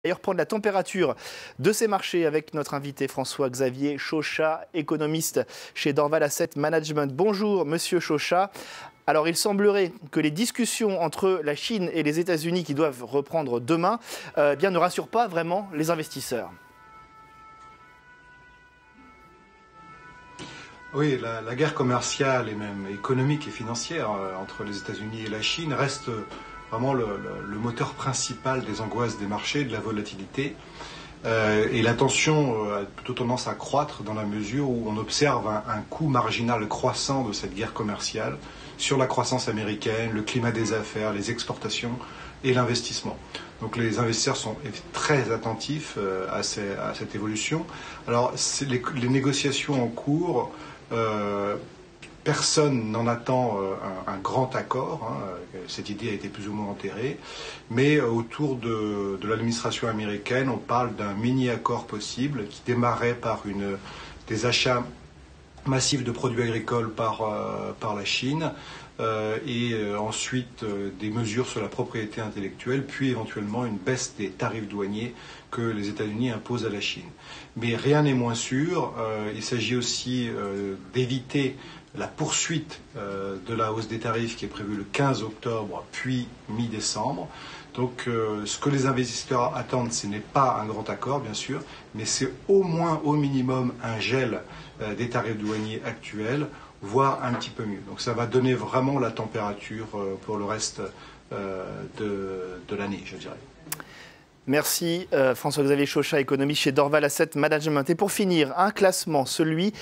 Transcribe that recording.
D'ailleurs, prendre la température de ces marchés avec notre invité François-Xavier Chauchat, économiste chez Dorval Asset Management. Bonjour Monsieur Chauchat. Alors il semblerait que les discussions entre la Chine et les États-Unis qui doivent reprendre demain ne rassurent pas vraiment les investisseurs. Oui, la guerre commerciale et même économique et financière entre les États-Unis et la Chine reste vraiment le moteur principal des angoisses des marchés, de la volatilité. Et la tension a plutôt tendance à croître dans la mesure où on observe un coût marginal croissant de cette guerre commerciale sur la croissance américaine, le climat des affaires, les exportations et l'investissement. Donc les investisseurs sont très attentifs à cette évolution. Alors les négociations en cours, personne n'en attend un grand accord, cette idée a été plus ou moins enterrée, mais autour de l'administration américaine, on parle d'un mini-accord possible qui démarrait par des achats massifs de produits agricoles par la Chine, et ensuite des mesures sur la propriété intellectuelle, puis éventuellement une baisse des tarifs douaniers que les États-Unis imposent à la Chine. Mais rien n'est moins sûr, il s'agit aussi d'éviter la poursuite de la hausse des tarifs qui est prévue le 15 octobre, puis mi-décembre. Donc ce que les investisseurs attendent, ce n'est pas un grand accord, bien sûr, mais c'est au moins, au minimum, un gel des tarifs douaniers actuels, voire un petit peu mieux. Donc ça va donner vraiment la température pour le reste de l'année, je dirais. Merci François-Xavier Chauchat, économiste chez Dorval Asset Management. Et pour finir, un classement, celui